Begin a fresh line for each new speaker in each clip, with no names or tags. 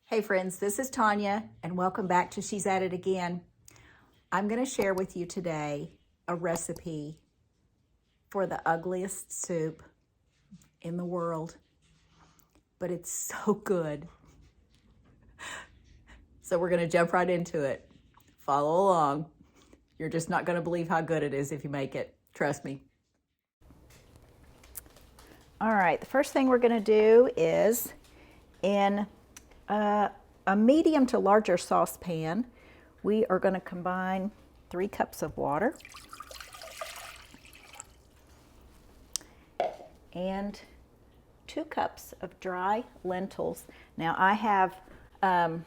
Hey friends, this is Tanya and welcome back to She's At It Again. I'm going to share with you today a recipe for the ugliest soup in the world, but it's so good. So we're going to jump right into it. Follow along. You're just not going to believe how good it is if you make it. Trust me. All right, the first thing we're going to do is in a medium to larger saucepan, we are going to combine 3 cups of water and 2 cups of dry lentils. Now I have in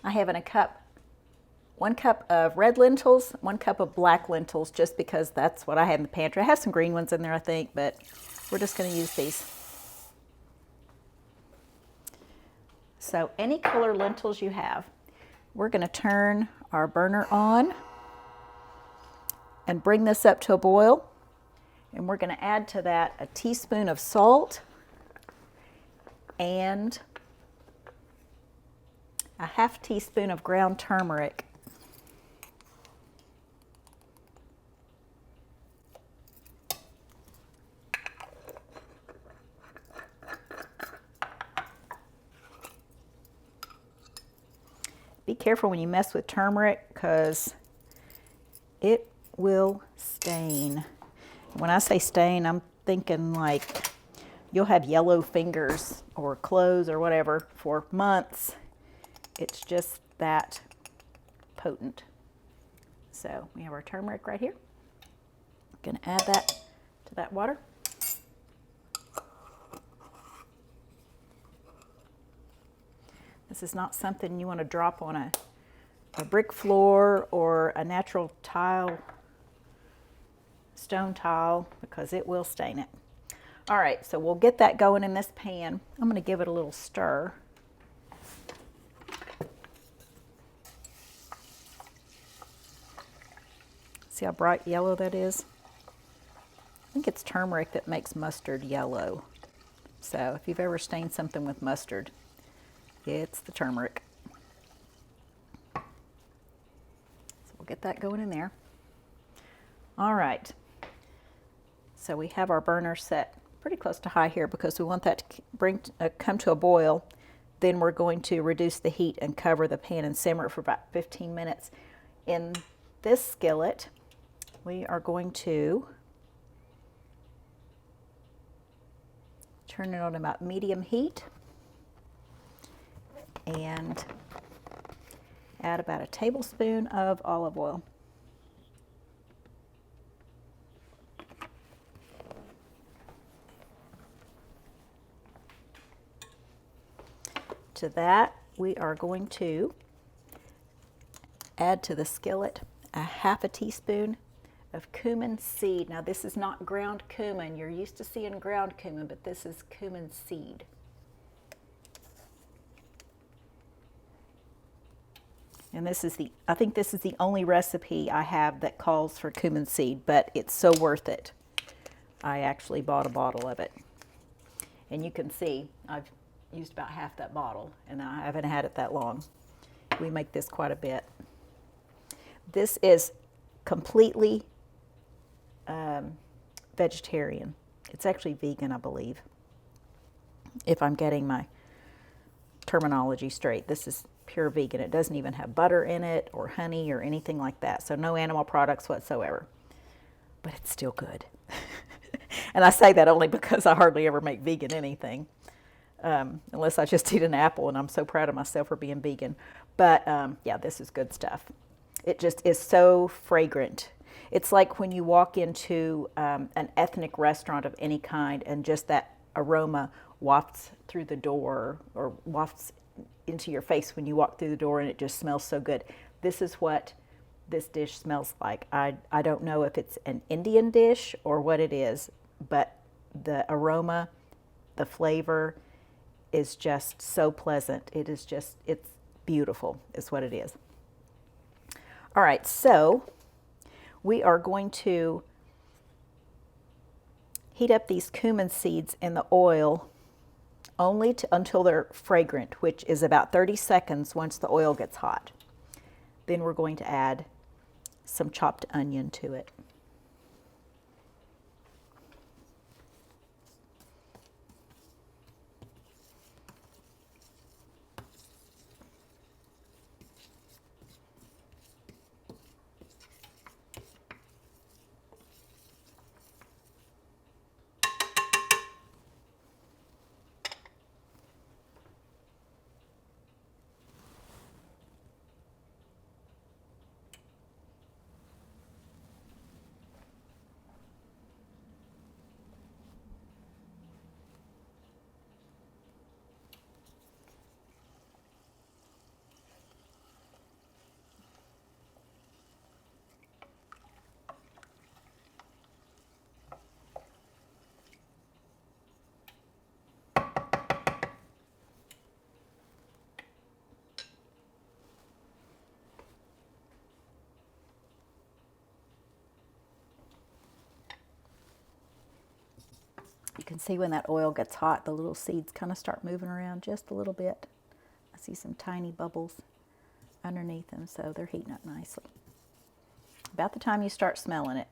a cup 1 cup of red lentils, 1 cup of black lentils, just because that's what I had in the pantry. I have some green ones in there, I think, but we're just going to use these. So any color lentils you have, we're going to turn our burner on and bring this up to a boil. And we're going to add to that a teaspoon of salt and a ½ teaspoon of ground turmeric. Be careful when you mess with turmeric because it will stain. When I say stain, I'm thinking like you'll have yellow fingers or clothes or whatever for months. It's just that potent. So we have our turmeric right here. I'm going to add that to that water. This is not something you want to drop on a brick floor or a natural tile, stone tile, because it will stain it. All right, so we'll get that going in this pan. I'm going to give it a little stir. See how bright yellow that is? I think it's turmeric that makes mustard yellow. So if you've ever stained something with mustard, it's the turmeric. So we'll get that going in there. All right. So we have our burner set pretty close to high here because we want that to come to a boil. Then we're going to reduce the heat and cover the pan and simmer it for about 15 minutes. In this skillet, we are going to turn it on about medium heat and add about a tablespoon of olive oil. To that, we are going to add to the skillet a ½ teaspoon of cumin seed. Now this is not ground cumin. You're used to seeing ground cumin, but this is cumin seed. And this is I think this is the only recipe I have that calls for cumin seed, but it's so worth it. I actually bought a bottle of it. And you can see I've used about half that bottle, and I haven't had it that long. We make this quite a bit. This is completely vegetarian. It's actually vegan, I believe, if I'm getting my terminology straight. This is pure vegan. It doesn't even have butter in it or honey or anything like that. So no animal products whatsoever. But it's still good. And I say that only because I hardly ever make vegan anything. Unless I just eat an apple, and I'm so proud of myself for being vegan. But yeah, this is good stuff. It just is so fragrant. It's like when you walk into an ethnic restaurant of any kind and just that aroma wafts through the door or wafts into your face when you walk through the door, and it just smells so good. This is what this dish smells like. I don't know if it's an Indian dish or what it is, but the aroma, the flavor is just so pleasant. It is just, it's beautiful is what it is. All right, so we are going to heat up these cumin seeds in the oil only until they're fragrant, which is about 30 seconds once the oil gets hot. Then we're going to add some chopped onion to it. You can see when that oil gets hot, the little seeds kind of start moving around just a little bit. I see some tiny bubbles underneath them, so they're heating up nicely. About the time you start smelling it,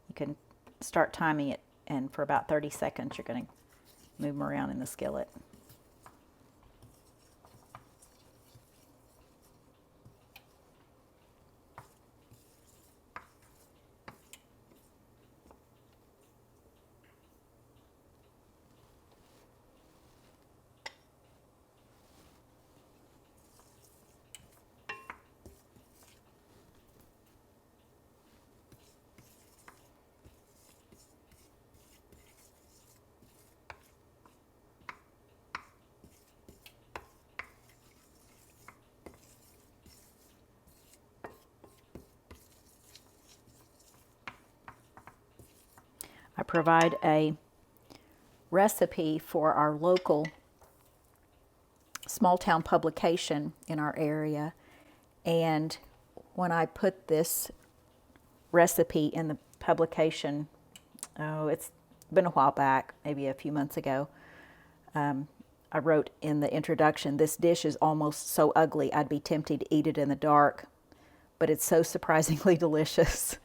you can start timing it, and for about 30 seconds, you're going to move them around in the skillet. I provide a recipe for our local small town publication in our area, and when I put this recipe in the publication, oh, it's been a while back, maybe a few months ago, I wrote in the introduction, "This dish is almost so ugly I'd be tempted to eat it in the dark, but it's so surprisingly delicious."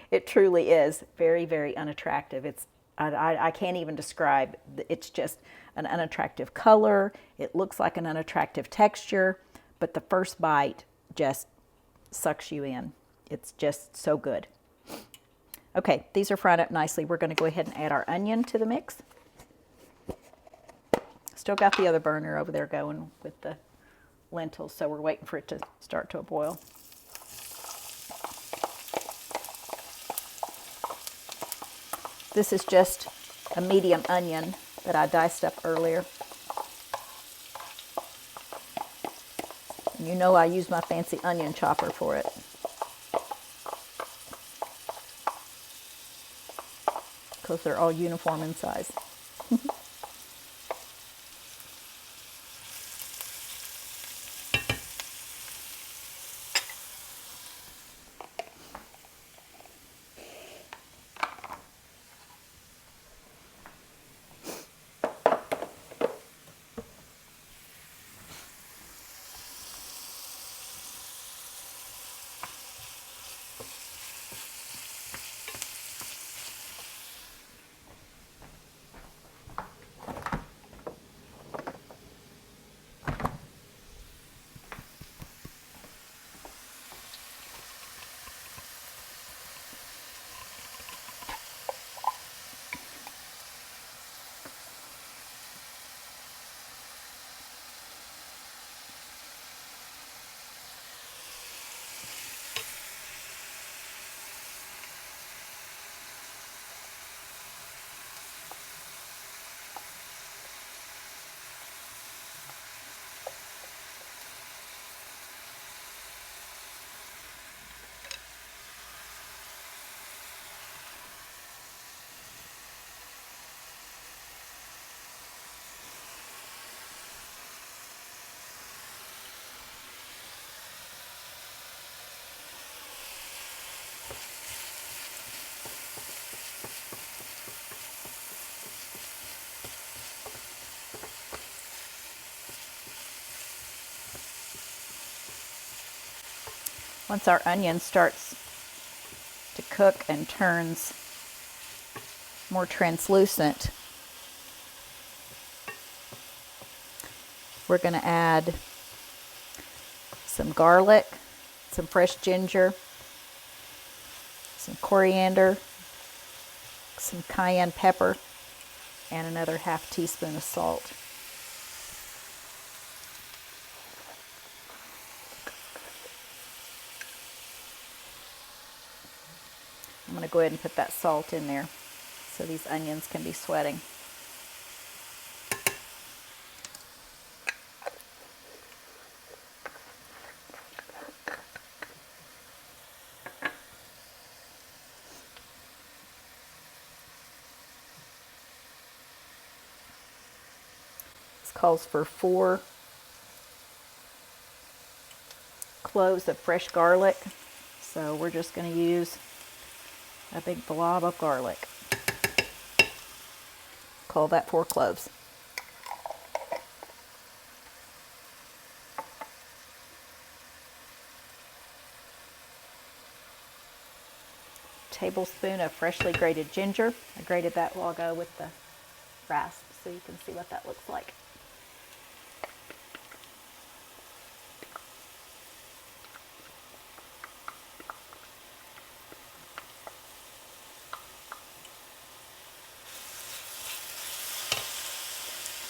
It truly is very, very unattractive. I can't even describe. It's just an unattractive color. It looks like an unattractive texture, but the first bite just sucks you in. It's just so good. Okay, these are fried up nicely. We're going to go ahead and add our onion to the mix. Still got the other burner over there going with the lentils, so we're waiting for it to start to boil. This is just a medium onion that I diced up earlier. And you know I use my fancy onion chopper for it. Because they're all uniform in size. Once our onion starts to cook and turns more translucent, we're going to add some garlic, some fresh ginger, some coriander, some cayenne pepper, and another ½ teaspoon of salt. I'm going to go ahead and put that salt in there so these onions can be sweating. This calls for 4 cloves of fresh garlic, so we're just going to use a big blob of garlic. Call that 4 cloves. Tablespoon of freshly grated ginger. I grated that while ago with the rasp so you can see what that looks like.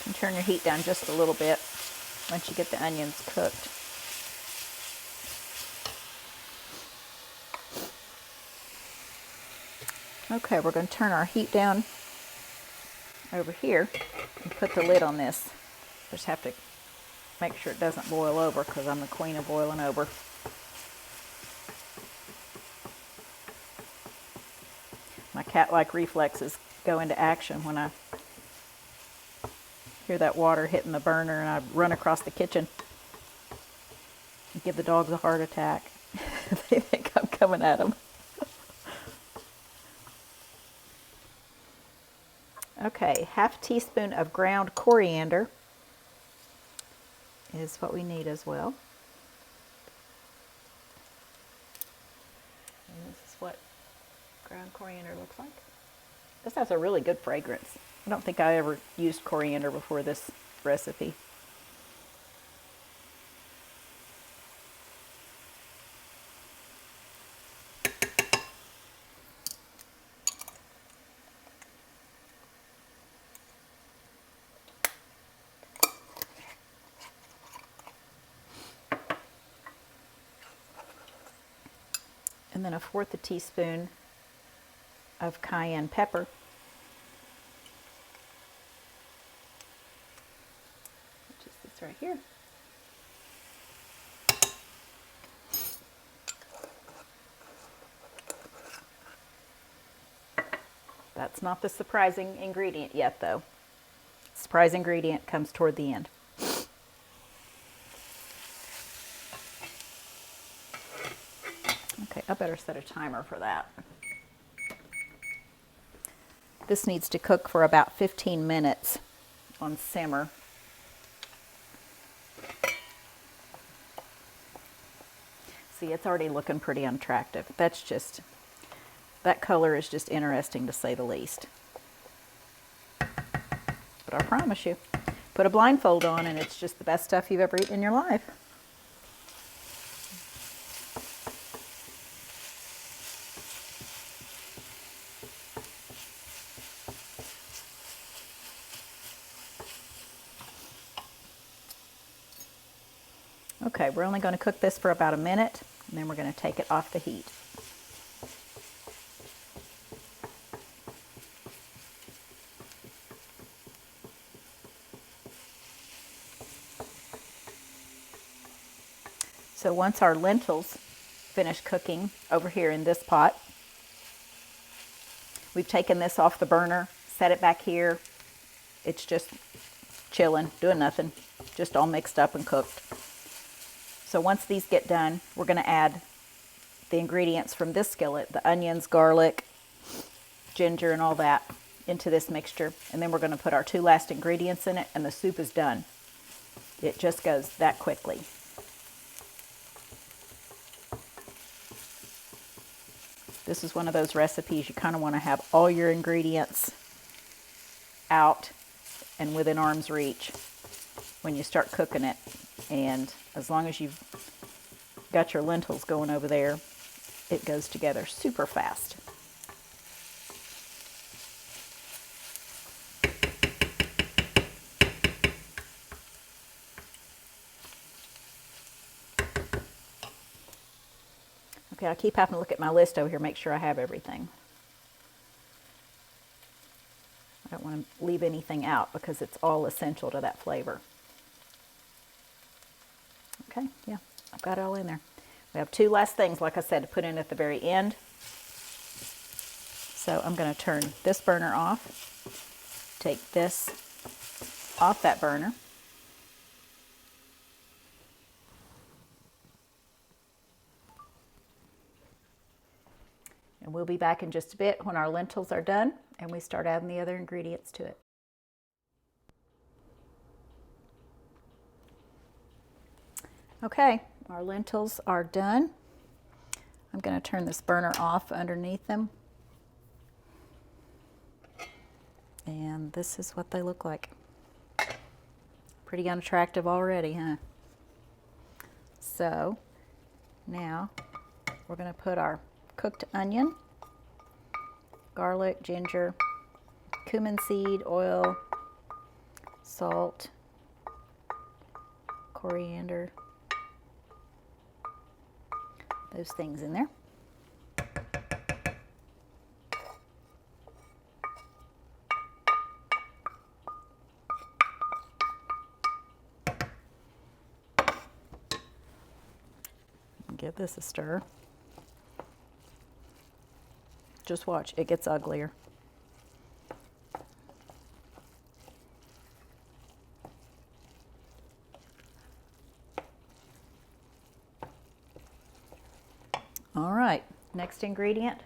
And turn your heat down just a little bit once you get the onions cooked. Okay, we're going to turn our heat down over here and put the lid on this. Just have to make sure it doesn't boil over because I'm the queen of boiling over. My cat-like reflexes go into action when I hear that water hitting the burner and I run across the kitchen and give the dogs a heart attack. They think I'm coming at them. Okay, ½ teaspoon of ground coriander is what we need as well. And this is what ground coriander looks like. This has a really good fragrance. I don't think I ever used coriander before this recipe. And then 1/4 teaspoon of cayenne pepper. Which is this right here. That's not the surprising ingredient yet, though. The surprise ingredient comes toward the end. Okay, I better set a timer for that. This needs to cook for about 15 minutes on simmer. See, it's already looking pretty unattractive. That color is just interesting to say the least. But I promise you, put a blindfold on and it's just the best stuff you've ever eaten in your life. Okay, we're only going to cook this for about a minute, and then we're going to take it off the heat. So once our lentils finish cooking over here in this pot, we've taken this off the burner, set it back here. It's just chilling, doing nothing, just all mixed up and cooked. So once these get done, we're going to add the ingredients from this skillet, the onions, garlic, ginger, and all that into this mixture. And then we're going to put our 2 last ingredients in it, and the soup is done. It just goes that quickly. This is one of those recipes you kind of want to have all your ingredients out and within arm's reach when you start cooking it. And as long as you've got your lentils going over there, it goes together super fast. Okay, I keep having to look at my list over here, make sure I have everything. I don't want to leave anything out because it's all essential to that flavor. Okay, yeah, I've got it all in there. We have two last things, like I said, to put in at the very end. So I'm going to turn this burner off, take this off that burner. And we'll be back in just a bit when our lentils are done and we start adding the other ingredients to it. Okay, our lentils are done. I'm going to turn this burner off underneath them. And this is what they look like. Pretty unattractive already, huh? So now we're going to put our cooked onion, garlic, ginger, cumin seed, oil, salt, coriander, those things in there. Give this a stir. Just watch, it gets uglier. All right, next ingredient.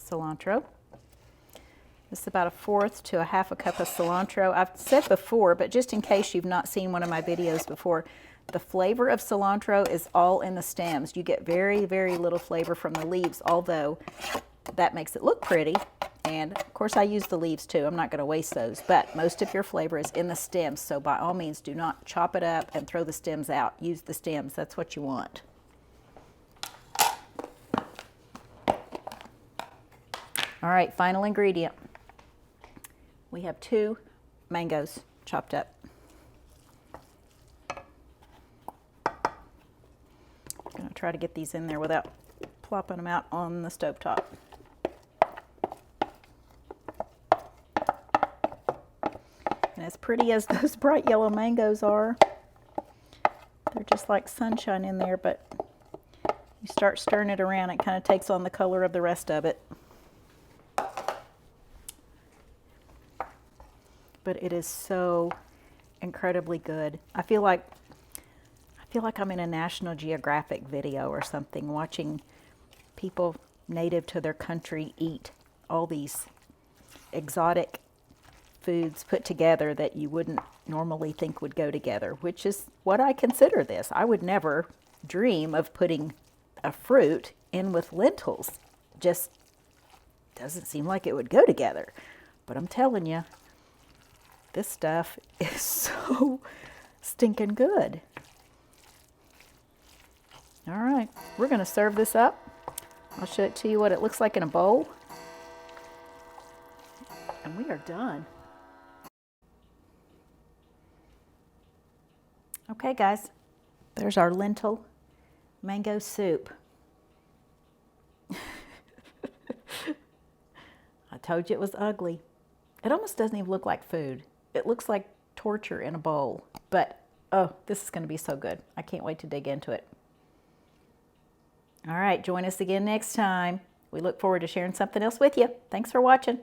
Cilantro. This is about 1/4 to 1/2 cup of cilantro. I've said before, but just in case you've not seen one of my videos before, the flavor of cilantro is all in the stems. You get very, very little flavor from the leaves, although that makes it look pretty. And of course I use the leaves too. I'm not going to waste those, but most of your flavor is in the stems. So by all means, do not chop it up and throw the stems out. Use the stems. That's what you want. All right, final ingredient. We have 2 mangoes chopped up. I'm going to try to get these in there without plopping them out on the stovetop. And as pretty as those bright yellow mangoes are, they're just like sunshine in there, but you start stirring it around, it kind of takes on the color of the rest of it. But it is so incredibly good. I feel like I'm in a National Geographic video or something, watching people native to their country eat all these exotic foods put together that you wouldn't normally think would go together, which is what I consider this. I would never dream of putting a fruit in with lentils. Just doesn't seem like it would go together. But I'm telling you, this stuff is so stinking good. All right, we're going to serve this up. I'll show it to you what it looks like in a bowl. And we are done. Okay, guys, there's our lentil mango soup. I told you it was ugly. It almost doesn't even look like food. It looks like torture in a bowl, but oh, this is going to be so good. I can't wait to dig into it. All right, join us again next time. We look forward to sharing something else with you. Thanks for watching.